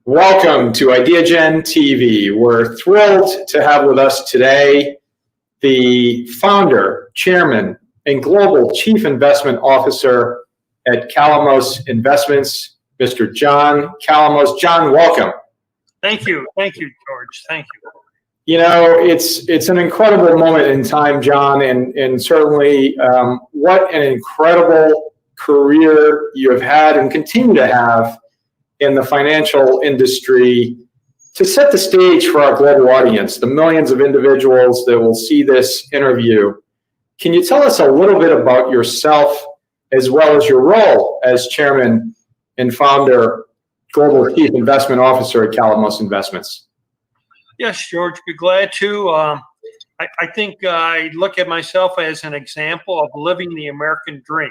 Welcome to Ideagen TV. We're thrilled to have with us today the founder, chairman, and global chief investment officer at Calamos Investments, Mr. John Calamos. John, welcome. Thank you. Thank you, George. Thank you. You know, it's an incredible moment in time, John, and certainly what an incredible career you have had and continue to have in the financial industry to set the stage for our global audience, the millions of individuals that will see this interview. Can you tell us a little bit about yourself as well as your role as chairman and founder, global chief investment officer at Calamos Investments? Yes, George, be glad to. I think I look at myself as an example of living the American dream.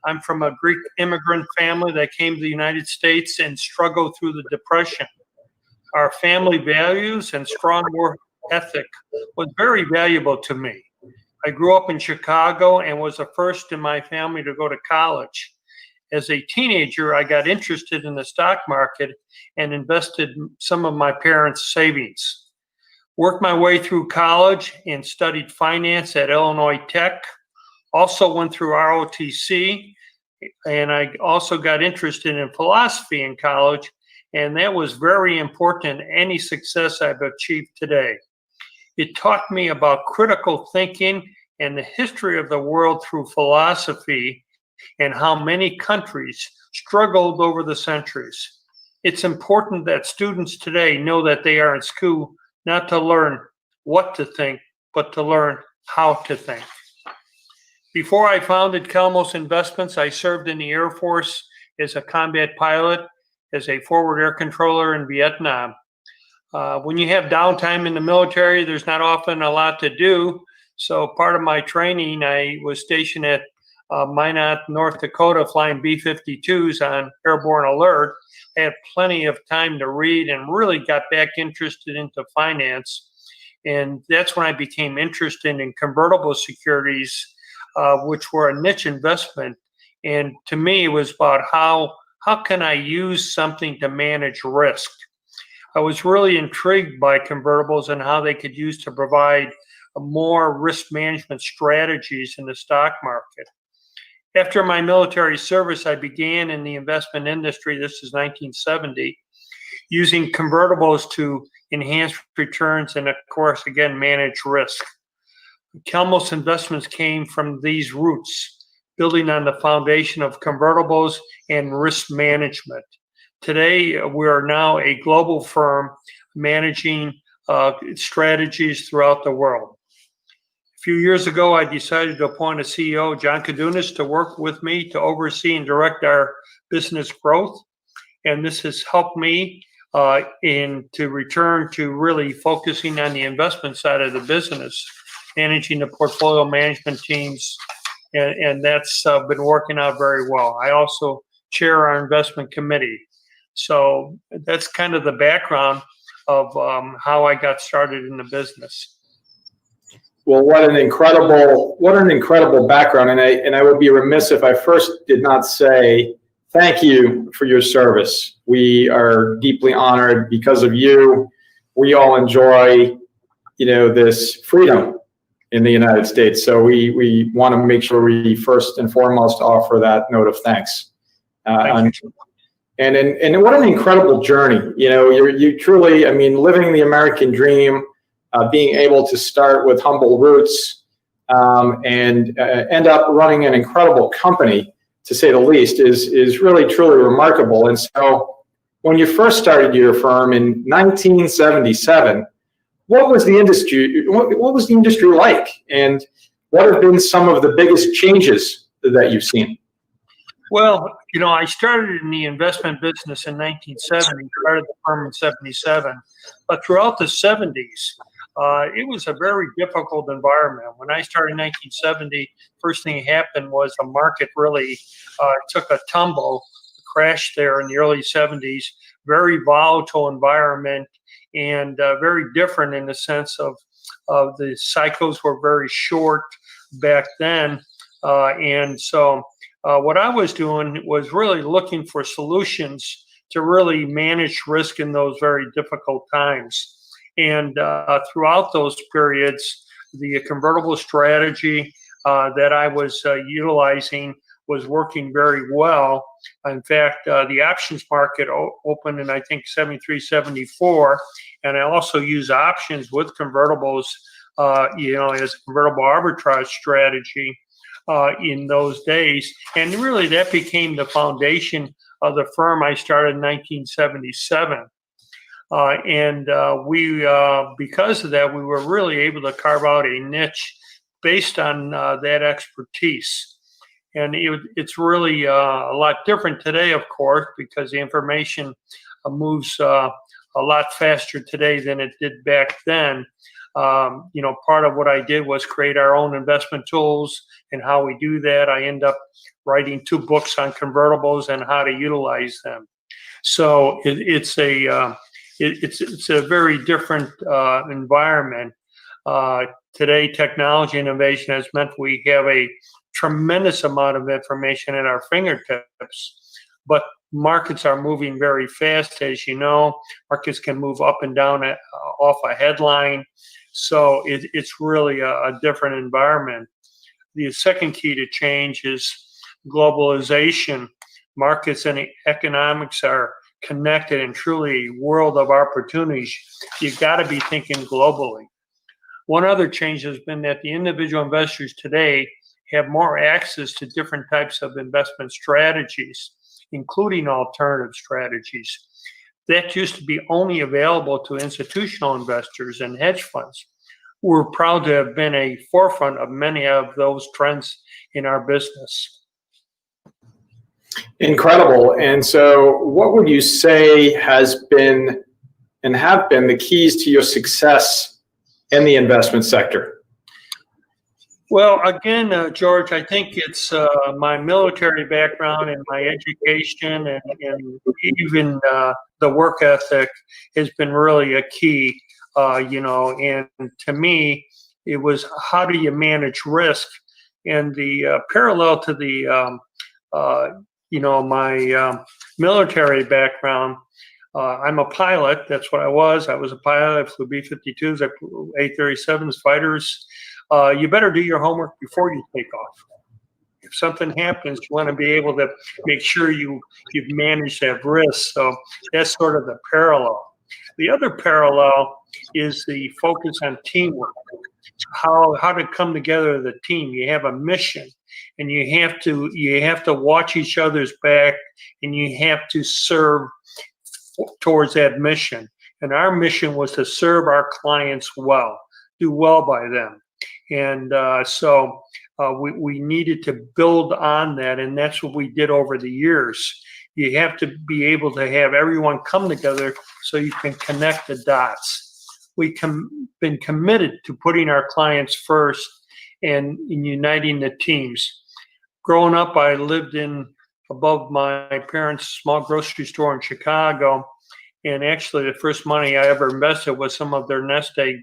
I'm from a Greek immigrant family that came to the United States and struggled through the Depression. Our family values and strong work ethic was very valuable to me. I grew up in Chicago and was the first in my family to go to college. As a teenager, I got interested in the stock market and invested some of my parents' savings. Worked my way through college and studied finance at Illinois Tech. Also went through ROTC, and I also got interested in philosophy in college, and that was very important in any success I've achieved today. It taught me about critical thinking and the history of the world through philosophy and how many countries struggled over the centuries. It's important that students today know that they are in school not to learn what to think, but to learn how to think. Before I founded Calamos Investments, I served in the Air Force as a combat pilot, as a forward air controller in Vietnam. When you have downtime in the military, there's not often a lot to do. So part of my training, I was stationed at Minot, North Dakota, flying B-52s on airborne alert. I had plenty of time to read and really got back interested into finance. And that's when I became interested in convertible securities, which were a niche investment. And to me, it was about how can I use something to manage risk? I was really intrigued by convertibles and how they could use to provide more risk management strategies in the stock market. After my military service, I began in the investment industry, this is 1970, using convertibles to enhance returns and, of course, again, manage risk. Calamos Investments came from these roots, building on the foundation of convertibles and risk management. Today, we are now a global firm managing strategies throughout the world. A few years ago, I decided to appoint a CEO, Giannis, to work with me to oversee and direct our business growth. And this has helped me to return to really focusing on the investment side of the business, managing the portfolio management teams, and that's been working out very well. I also chair our investment committee. So that's kind of the background of how I got started in the business. Well, what an incredible background, and I would be remiss if I first did not say thank you for your service. We are deeply honored because of you. We all enjoy, this freedom in the United States. So we want to make sure we first and foremost offer that note of thanks. Thank you. And what an incredible journey. You truly, living the American dream. Being able to start with humble roots and end up running an incredible company, to say the least, is really, truly remarkable. And so when you first started your firm in 1977, what was the industry like? And what have been some of the biggest changes that you've seen? Well, I started in the investment business in 1970, started the firm in 77. But throughout the 70s, it was a very difficult environment. When I started in 1970, first thing that happened was the market really took a tumble, crashed there in the early 70s. Very volatile environment and very different in the sense of the cycles were very short back then. And so what I was doing was really looking for solutions to really manage risk in those very difficult times. And throughout those periods, the convertible strategy that I was utilizing was working very well. In fact, the options market opened in, I think, 73, 74. And I also use options with convertibles, as a convertible arbitrage strategy in those days. And really, that became the foundation of the firm I started in 1977. Because of that, we were really able to carve out a niche based on that expertise. And it's really a lot different today, of course, because the information moves a lot faster today than it did back then. Part of what I did was create our own investment tools, and how we do that, I end up writing 2 books on convertibles and how to utilize them. So it's a very different environment. Today, technology innovation has meant we have a tremendous amount of information at our fingertips, but markets are moving very fast. As you know, markets can move up and down off a headline. So it's really a different environment. The second key to change is globalization. Markets and economics are connected and truly a world of opportunities. You've got to be thinking globally. One other change has been that the individual investors today have more access to different types of investment strategies, including alternative strategies. That used to be only available to institutional investors and hedge funds. We're proud to have been a forefront of many of those trends in our business. Incredible. And so what would you say has been and have been the keys to your success in the investment sector? Well, again, George, I think it's my military background and my education and even the work ethic has been really a key, and to me, it was how do you manage risk? And the parallel to the, my military background, I'm a pilot. That's what I was. I was a pilot. I flew B-52s, I flew A-37s, fighters. You better do your homework before you take off. If something happens, you want to be able to make sure you've managed that risk. So that's sort of the parallel. The other parallel is the focus on teamwork. How to come together as a team. You have a mission, and you have to watch each other's back, and you have to serve towards that mission. And our mission was to serve our clients well, do well by them. And so we needed to build on that, and that's what we did over the years. You have to be able to have everyone come together so you can connect the dots. We've been committed to putting our clients first and in uniting the teams. Growing up, I lived above my parents' small grocery store in Chicago, and actually the first money I ever invested was some of their nest egg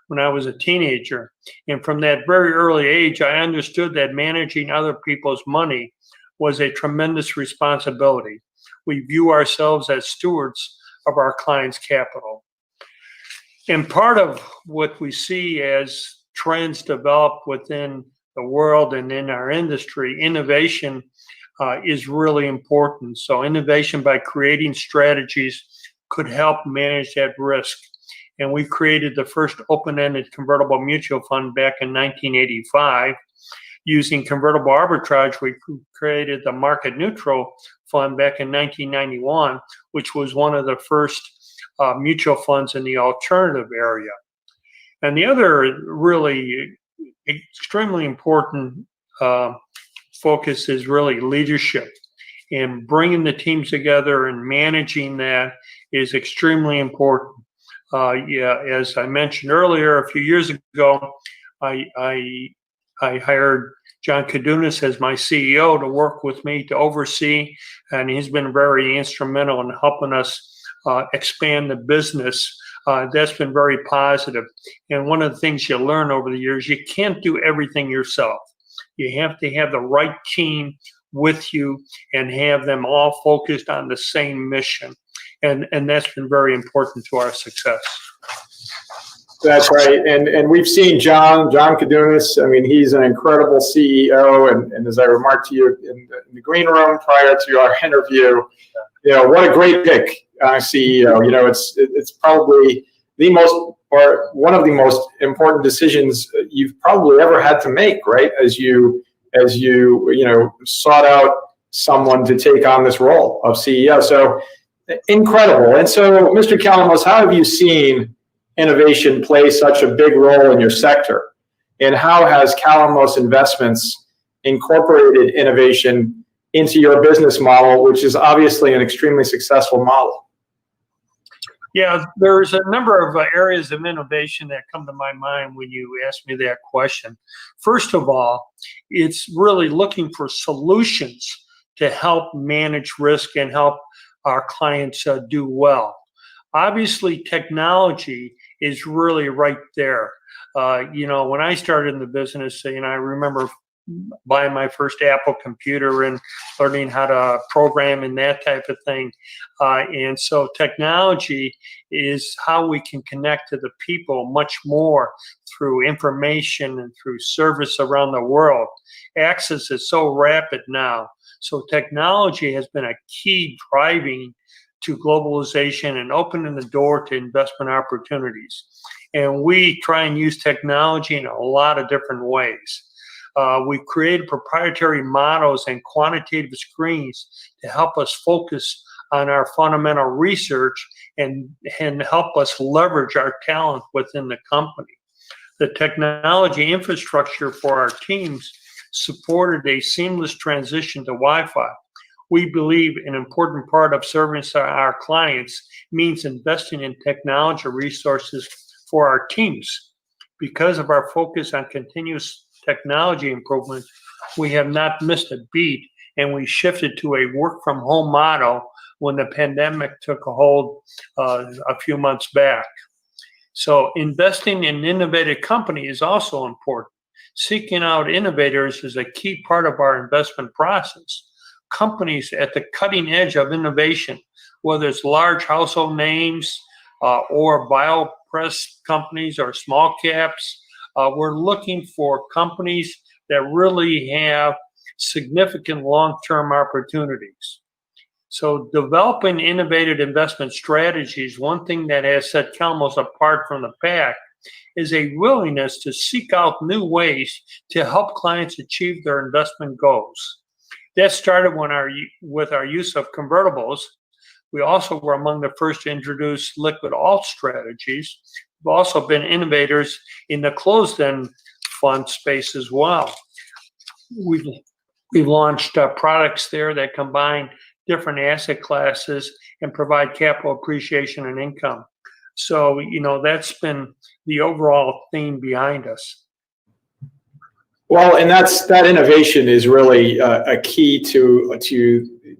when I was a teenager. And from that very early age, I understood that managing other people's money was a tremendous responsibility. We view ourselves as stewards of our clients' capital. And part of what we see as trends develop within the world and in our industry, innovation is really important. So innovation by creating strategies could help manage that risk. And we created the first open-ended convertible mutual fund back in 1985. Using convertible arbitrage, we created the market neutral fund back in 1991, which was one of the first mutual funds in the alternative area. And the other really extremely important focus is really leadership. And bringing the teams together and managing that is extremely important. As I mentioned earlier, a few years ago, I hired John Kadunas as my CEO to work with me to oversee, and he's been very instrumental in helping us expand the business. That's been very positive. And one of the things you learn over the years, you can't do everything yourself. You have to have the right team with you and have them all focused on the same mission. And that's been very important to our success. That's right. And we've seen John Kadunis. I mean, he's an incredible CEO. And as I remarked to you in the green room prior to our interview, what a great pick, CEO. It's probably the most, or one of the most important decisions you've probably ever had to make, right? As you sought out someone to take on this role of CEO. So incredible. And so, Mr. Calamos, how have you seen innovation play such a big role in your sector? And how has Calamos Investments incorporated innovation into your business model, which is obviously an extremely successful model? Yeah, there's a number of areas of innovation that come to my mind when you ask me that question. First of all, it's really looking for solutions to help manage risk and help our clients do well. Obviously, technology is really right there. When I started in the business, I remember buying my first Apple computer and learning how to program and that type of thing. And so technology is how we can connect to the people much more through information and through service around the world. Access is so rapid now. So technology has been a key driving to globalization and opening the door to investment opportunities. And we try and use technology in a lot of different ways. We've created proprietary models and quantitative screens to help us focus on our fundamental research and help us leverage our talent within the company. The technology infrastructure for our teams supported a seamless transition to Wi-Fi. We believe an important part of serving our clients means investing in technology resources for our teams. Because of our focus on continuous technology improvement, we have not missed a beat, and we shifted to a work-from-home model when the pandemic took a hold a few months back. So investing in innovative companies is also important. Seeking out innovators is a key part of our investment process. Companies at the cutting edge of innovation, whether it's large household names or biopress companies or small caps, we're looking for companies that really have significant long-term opportunities. So developing innovative investment strategies, one thing that has set Calamos apart from the pack is a willingness to seek out new ways to help clients achieve their investment goals. That started with our use of convertibles. We also were among the first to introduce liquid alt strategies. We've also been innovators in the closed-end fund space as well. We've launched products there that combine different asset classes and provide capital appreciation and income. So, that's been the overall theme behind us. Well, and that innovation is really a key to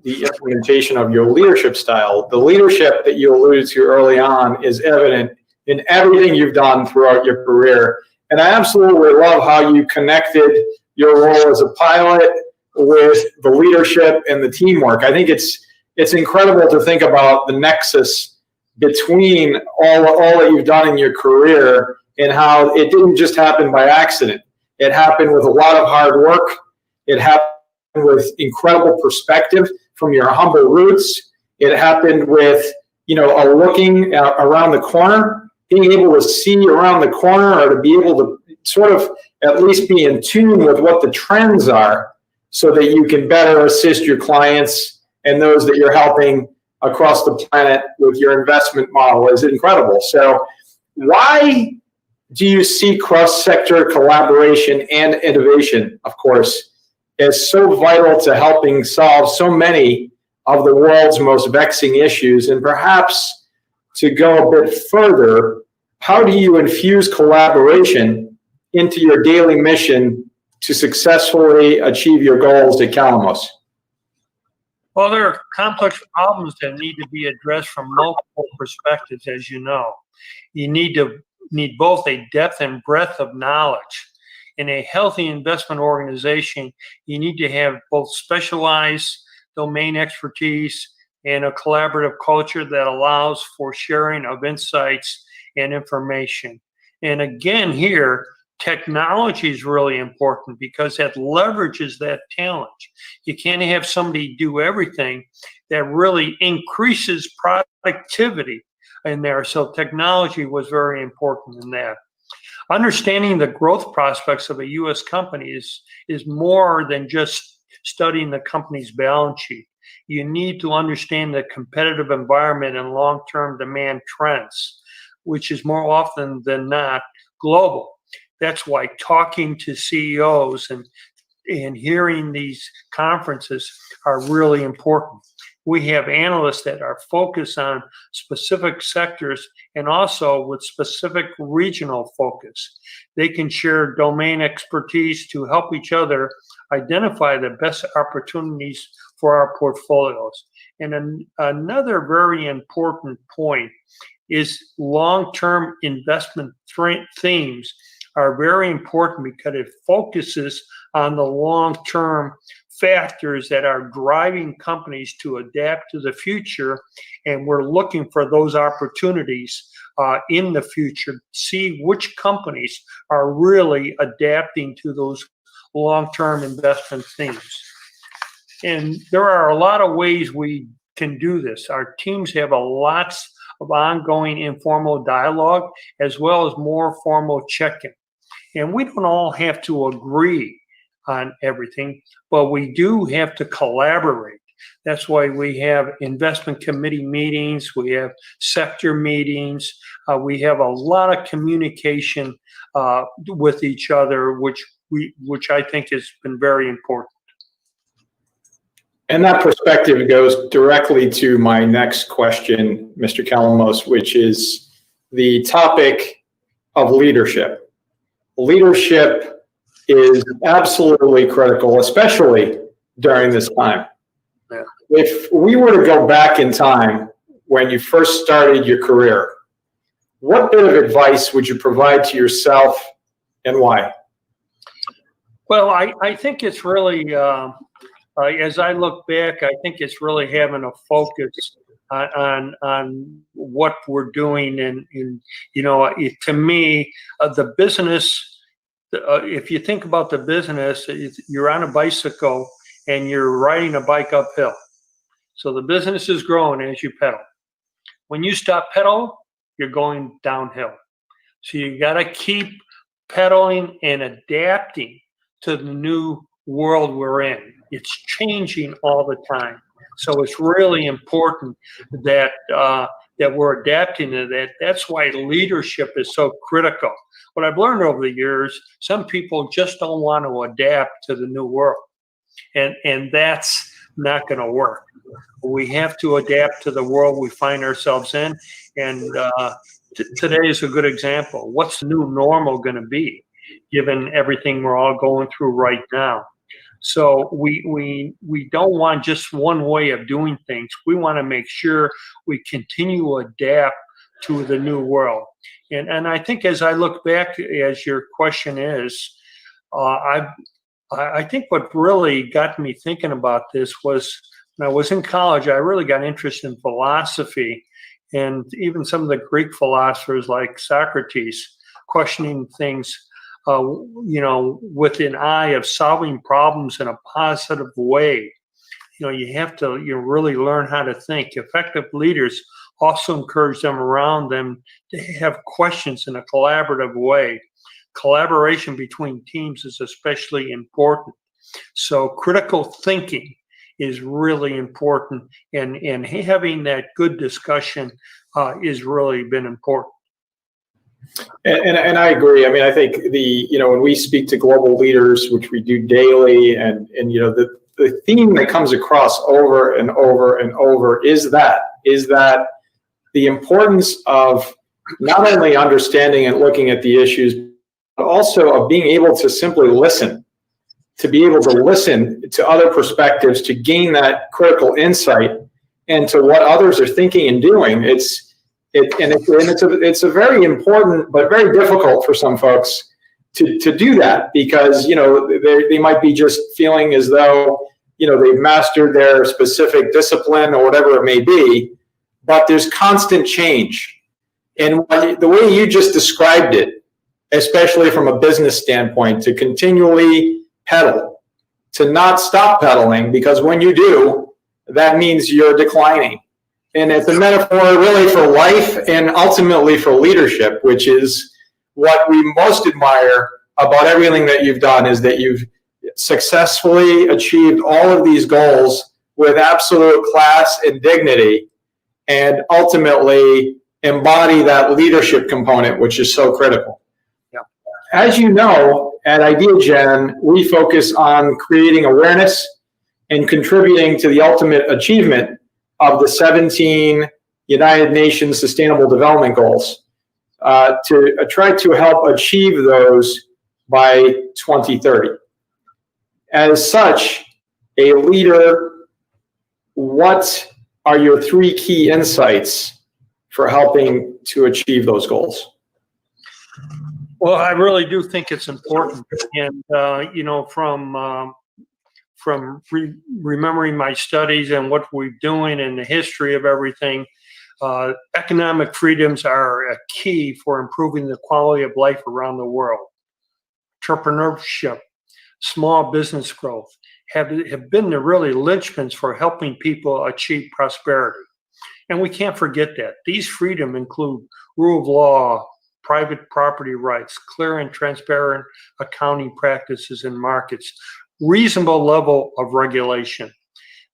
the implementation of your leadership style. The leadership that you alluded to early on is evident in everything you've done throughout your career. And I absolutely love how you connected your role as a pilot with the leadership and the teamwork. I think it's incredible to think about the nexus between all that you've done in your career and how it didn't just happen by accident. It happened with a lot of hard work. It happened with incredible perspective from your humble roots. It happened with, a looking around the corner, being able to see around the corner, or to be able to sort of at least be in tune with what the trends are so that you can better assist your clients and those that you're helping across the planet with your investment model is incredible. So why do you see cross-sector collaboration and innovation, of course, as so vital to helping solve so many of the world's most vexing issues? And perhaps to go a bit further, how do you infuse collaboration into your daily mission to successfully achieve your goals at Calamos? Well, there are complex problems that need to be addressed from multiple perspectives, as you know. You need both a depth and breadth of knowledge. In a healthy investment organization, you need to have both specialized domain expertise and a collaborative culture that allows for sharing of insights and information. And again, here, technology is really important because that leverages that talent. You can't have somebody do everything. That really increases productivity in there. So technology was very important in that. Understanding the growth prospects of a U.S. company is more than just studying the company's balance sheet. You need to understand the competitive environment and long-term demand trends, which is more often than not global. That's why talking to CEOs and hearing these conferences are really important. We have analysts that are focused on specific sectors and also with specific regional focus. They can share domain expertise to help each other identify the best opportunities for our portfolios. And another very important point is long-term investment themes are very important because it focuses on the long-term factors that are driving companies to adapt to the future, and we're looking for those opportunities in the future, see which companies are really adapting to those long-term investment themes. And there are a lot of ways we can do this. Our teams have lots of ongoing informal dialogue as well as more formal check-in. And we don't all have to agree on everything, but we do have to collaborate. That's why we have investment committee meetings, we have sector meetings, we have a lot of communication with each other, which I think has been very important. And that perspective goes directly to my next question, Mr. Calamos, which is the topic of leadership. Leadership is absolutely critical, especially during this time. Yeah. If we were to go back in time when you first started your career, what bit of advice would you provide to yourself and why? Well, I think it's really, as I look back, I think it's really having a focus on what we're doing. And to me, the business, if you think about the business, you're on a bicycle and you're riding a bike uphill. So the business is growing as you pedal. When you stop pedal, you're going downhill. So you got to keep pedaling and adapting to the new world we're in. It's changing all the time. So it's really important that we're adapting to that. That's why leadership is so critical. What I've learned over the years, some people just don't want to adapt to the new world. And that's not going to work. We have to adapt to the world we find ourselves in. And today is a good example. What's the new normal going to be, given everything we're all going through right now? So we don't want just one way of doing things. We want to make sure we continue to adapt to the new world. And I think as I look back, as your question is, I think what really got me thinking about this was when I was in college, I really got interested in philosophy and even some of the Greek philosophers like Socrates, questioning things with an eye of solving problems in a positive way. You have to really learn how to think. Effective leaders also encourage them around them to have questions in a collaborative way. Collaboration between teams is especially important. So critical thinking is really important, and having that good discussion is really been important. And I agree. I mean, I think when we speak to global leaders, which we do daily, and the theme that comes across over and over and over is that the importance of not only understanding and looking at the issues, but also of being able to simply listen, to be able to listen to other perspectives, to gain that critical insight into what others are thinking and doing. It's a very important, but very difficult for some folks to do that, because, they might be just feeling as though, they've mastered their specific discipline or whatever it may be, but there's constant change. And the way you just described it, especially from a business standpoint, to continually pedal, to not stop pedaling, because when you do, that means you're declining. And it's a metaphor really for life and ultimately for leadership, which is what we most admire about everything that you've done, is that you've successfully achieved all of these goals with absolute class and dignity, and ultimately embody that leadership component, which is so critical. Yeah. As you know, at Ideagen, we focus on creating awareness and contributing to the ultimate achievement of the 17 United Nations Sustainable Development Goals, to try to help achieve those by 2030. As such, a leader, what are your 3 key insights for helping to achieve those goals? Well, I really do think it's important. And, from remembering my studies and what we're doing and the history of everything, economic freedoms are a key for improving the quality of life around the world. Entrepreneurship, small business growth have been the really linchpins for helping people achieve prosperity. And we can't forget that. These freedoms include rule of law, private property rights, clear and transparent accounting practices in markets, reasonable level of regulation.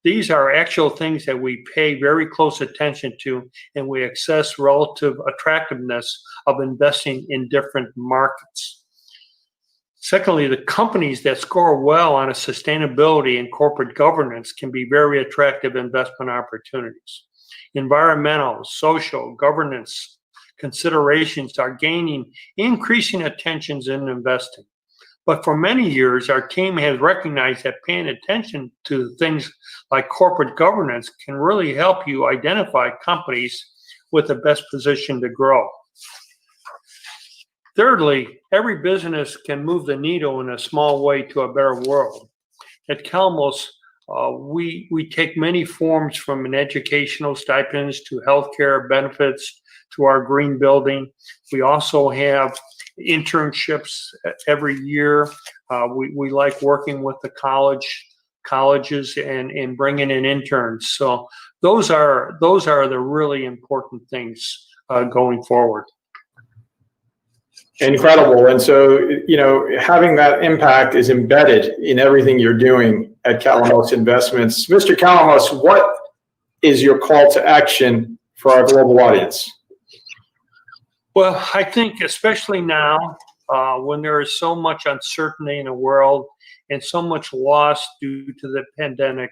These are actual things that we pay very close attention to, and we assess relative attractiveness of investing in different markets. Secondly, the companies that score well on a sustainability and corporate governance can be very attractive investment opportunities. Environmental, social, governance considerations are gaining increasing attentions in investing. But for many years, our team has recognized that paying attention to things like corporate governance can really help you identify companies with the best position to grow. Thirdly, every business can move the needle in a small way to a better world. At Calamos, we take many forms, from an educational stipends to healthcare benefits to our green building. We also have internships every year. We like working with the colleges and bringing in interns. So those are the really important things going forward. Incredible. And so, having that impact is embedded in everything you're doing at Calamos Investments. Mr. Calamos, what is your call to action for our global audience? Well, I think especially now, when there is so much uncertainty in the world and so much loss due to the pandemic,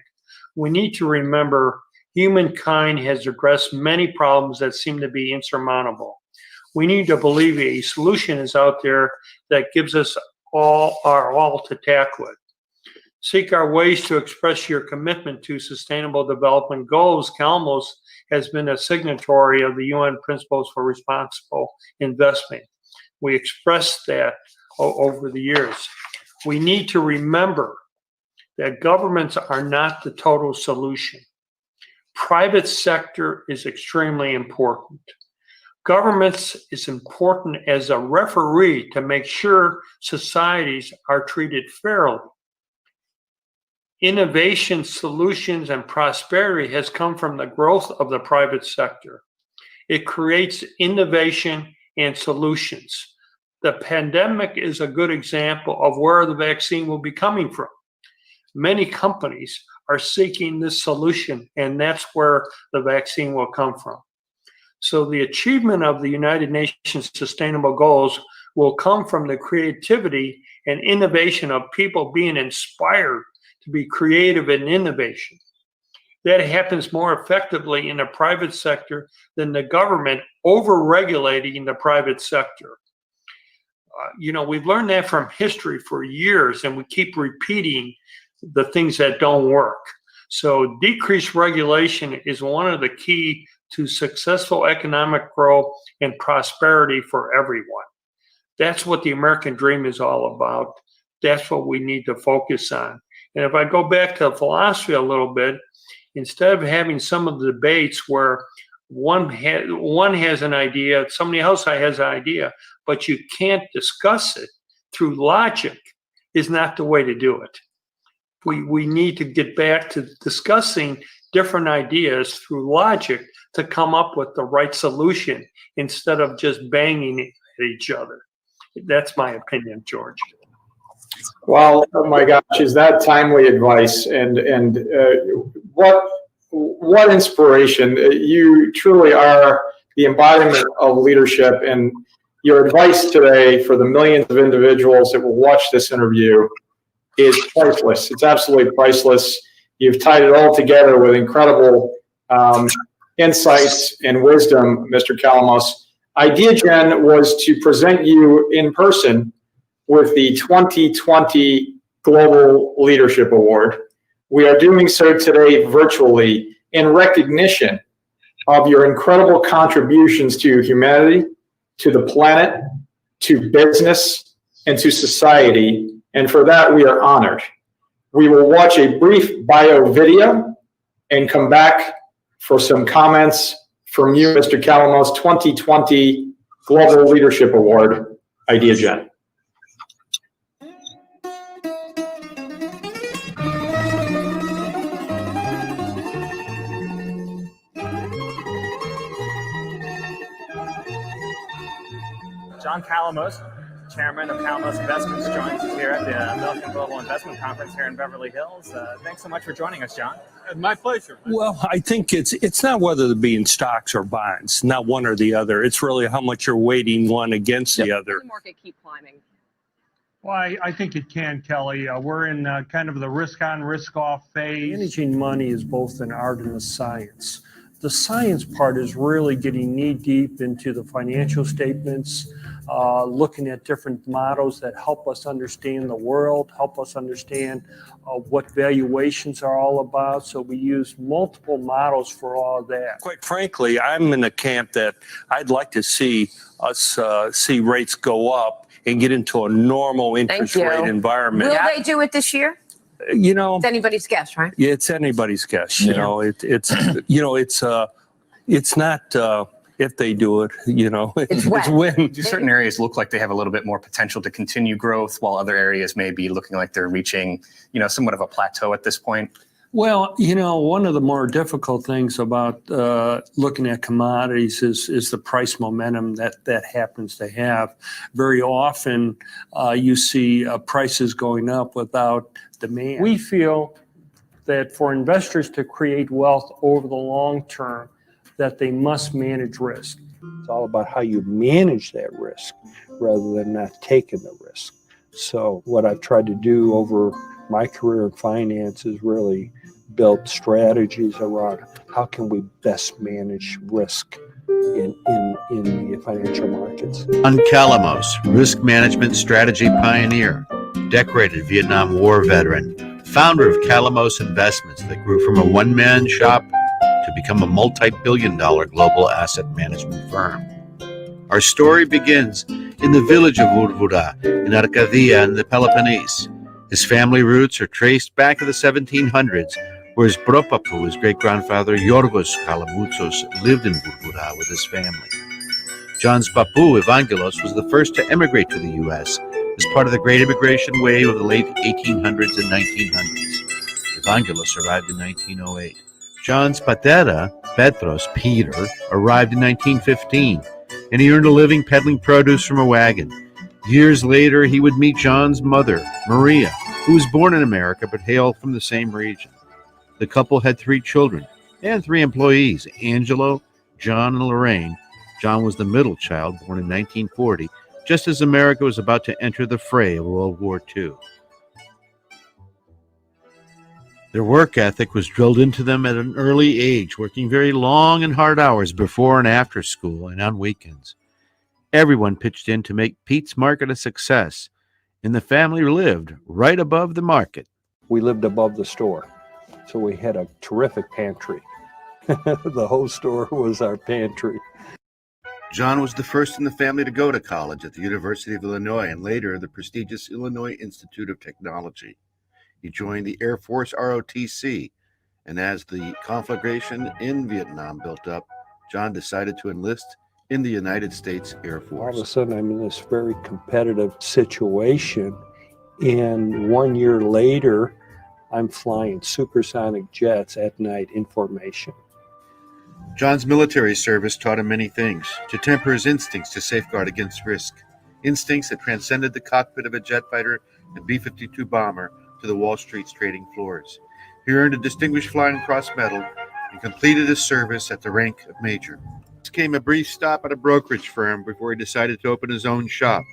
we need to remember humankind has addressed many problems that seem to be insurmountable. We need to believe a solution is out there that gives us all to tackle it. Seek our ways to express your commitment to sustainable development goals. Calamos has been a signatory of the UN Principles for Responsible Investment. We expressed that over the years. We need to remember that governments are not the total solution. Private sector is extremely important. Governments is important as a referee to make sure societies are treated fairly. Innovation, solutions, and prosperity has come from the growth of the private sector. It creates innovation and solutions. The pandemic is a good example of where the vaccine will be coming from. Many companies are seeking this solution, and that's where the vaccine will come from. So the achievement of the United Nations Sustainable Goals will come from the creativity and innovation of people being inspired to be creative and innovation. That happens more effectively in the private sector than the government over-regulating the private sector. We've learned that from history for years, and we keep repeating the things that don't work. So decreased regulation is one of the key to successful economic growth and prosperity for everyone. That's what the American dream is all about. That's what we need to focus on. And if I go back to philosophy a little bit, instead of having some of the debates where one has an idea, somebody else has an idea, but you can't discuss it through logic, is not the way to do it. We need to get back to discussing different ideas through logic to come up with the right solution instead of just banging at each other. That's my opinion, George. Well, oh my gosh, is that timely advice? And what inspiration! You truly are the embodiment of leadership, and your advice today for the millions of individuals that will watch this interview is priceless. It's absolutely priceless. You've tied it all together with incredible insights and wisdom, Mr. Calamos. Ideagen was to present you in person with the 2020 Global Leadership Award. We are doing so today virtually in recognition of your incredible contributions to humanity, to the planet, to business, and to society. And for that, we are honored. We will watch a brief bio video and come back for some comments from you, Mr. Calamos, 2020 Global Leadership Award, Ideagen. John Calamos, Chairman of Calamos Investments, joins us here at the Milken Global Investment Conference here in Beverly Hills. Thanks so much for joining us, John. My pleasure. Well, I think it's not whether to be in stocks or bonds, not one or the other. It's really how much you're weighting one against the other. The market keep climbing. Well, I think it can, Kelly. We're in kind of the risk-on, risk-off phase. Managing money is both an art and a science. The science part is really getting knee-deep into the financial statements, looking at different models that help us understand the world, help us understand what valuations are all about. So we use multiple models for all of that. Quite frankly, I'm in the camp that I'd like to see us see rates go up and get into a normal interest rate environment. Will they do it this year? You know, It's anybody's guess, right? yeah, it's anybody's guess. You know, it's not if they do it. You know, It's when. Do certain areas look like they have a little bit more potential to continue growth, while other areas may be looking like they're reaching, somewhat of a plateau at this point? Well, one of the more difficult things about looking at commodities is the price momentum that happens to have. Very often you see prices going up without demand. We feel that for investors to create wealth over the long term, that they must manage risk. It's all about how you manage that risk rather than not taking the risk. So what I've tried to do over my career in finance is really build strategies around how can we best manage risk in the financial markets. John Calamos, risk management strategy pioneer, decorated Vietnam War veteran, founder of Calamos Investments that grew from a one-man shop to become a multi-billion-dollar global asset management firm. Our story begins in the village of Vurvura in Arcadia in the Peloponnese. His family roots are traced back to the 1700s, where his propapu, his great-grandfather Yorgos Kalamoutsos, lived in Vurvura with his family. John's papu, Evangelos, was the first to emigrate to the U.S. as part of the great immigration wave of the late 1800s and 1900s. Evangelos arrived in 1908. John's patera, Petros, Peter, arrived in 1915, and he earned a living peddling produce from a wagon. Years later, he would meet John's mother, Maria, who was born in America but hailed from the same region. The couple had 3 children and 3 employees, Angelo, John, and Lorraine. John was the middle child, born in 1940, just as America was about to enter the fray of World War II. Their work ethic was drilled into them at an early age, working very long and hard hours before and after school and on weekends. Everyone pitched in to make Pete's Market a success, and the family lived right above the market. We lived above the store, so we had a terrific pantry. The whole store was our pantry. John was the first in the family to go to college at the University of Illinois and later the prestigious Illinois Institute of Technology. He joined the Air Force ROTC, and as the conflagration in Vietnam built up, John decided to enlist in the United States Air Force. All of a sudden, I'm in this very competitive situation, and 1 year later, I'm flying supersonic jets at night in formation. John's military service taught him many things: to temper his instincts to safeguard against risk, instincts that transcended the cockpit of a jet fighter and B-52 bomber to the Wall Street's trading floors. He earned a Distinguished Flying Cross Medal and completed his service at the rank of Major. This came a brief stop at a brokerage firm before he decided to open his own shop.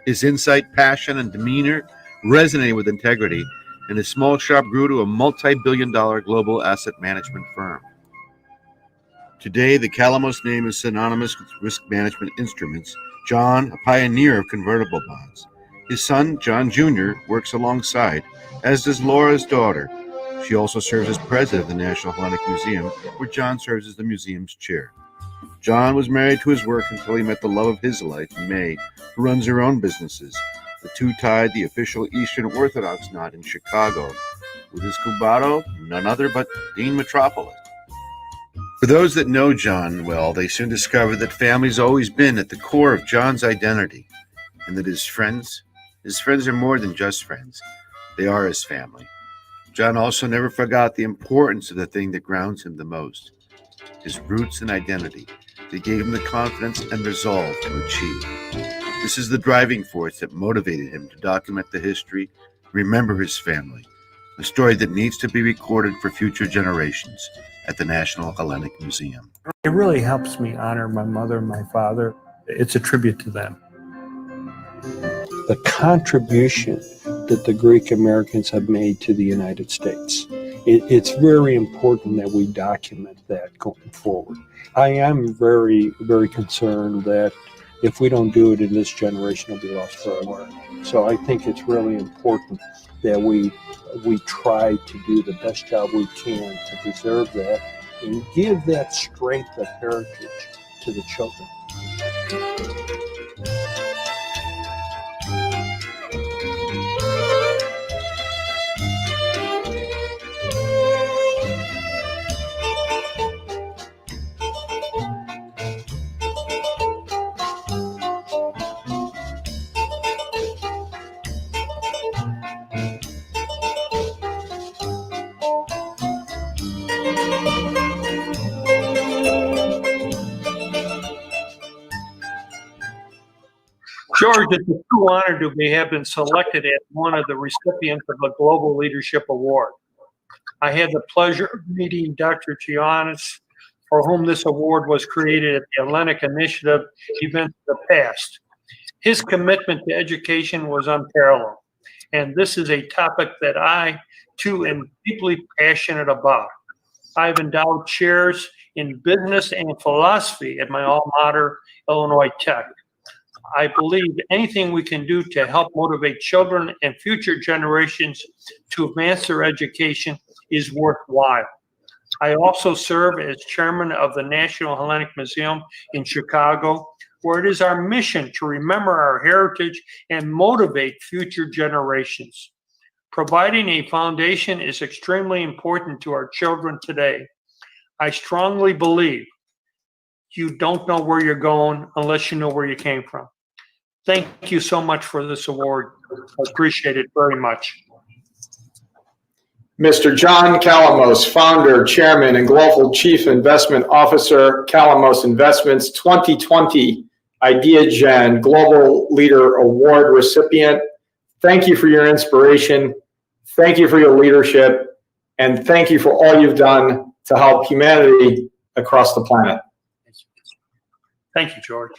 His insight, passion, and demeanor resonated with integrity, and his small shop grew to a multi-billion-dollar global asset management firm. Today, the Calamos name is synonymous with risk management instruments. John, a pioneer of convertible bonds. His son, John Jr., works alongside, as does Laura's daughter. She also serves as president of the National Hellenic Museum, where John serves as the museum's chair. John was married to his work until he met the love of his life, May, who runs her own businesses. The two tied the official Eastern Orthodox knot in Chicago, with his cubano, none other but Dean Metropolis. For those that know John well, they soon discover that family's always been at the core of John's identity, and that his friends are more than just friends. They are his family. John also never forgot the importance of the thing that grounds him the most, his roots and identity. They gave him the confidence and resolve to achieve. This is the driving force that motivated him to document the history, remember his family, a story that needs to be recorded for future generations at the National Hellenic Museum. It really helps me honor my mother and my father. It's a tribute to them. The contribution that the Greek Americans have made to the United States. It's very important that we document that going forward. I am very, very concerned that if we don't do it in this generation, it'll be lost forever. So I think it's really important that we try to do the best job we can to preserve that and give that strength of heritage to the children. George, it's a true honor to have been selected as one of the recipients of the Global Leadership Award. I had the pleasure of meeting Dr. Giannis, for whom this award was created at the Hellenic Initiative event in the past. His commitment to education was unparalleled, and this is a topic that I, too, am deeply passionate about. I've endowed chairs in business and philosophy at my alma mater, Illinois Tech. I believe anything we can do to help motivate children and future generations to advance their education is worthwhile. I also serve as chairman of the National Hellenic Museum in Chicago, where it is our mission to remember our heritage and motivate future generations. Providing a foundation is extremely important to our children today. I strongly believe you don't know where you're going unless you know where you came from. Thank you so much for this award. I appreciate it very much. Mr. John Calamos, founder, chairman, and global chief investment officer, Calamos Investments, 2020 Ideagen Global Leader Award recipient. Thank you for your inspiration. Thank you for your leadership. And thank you for all you've done to help humanity across the planet. Thank you, George.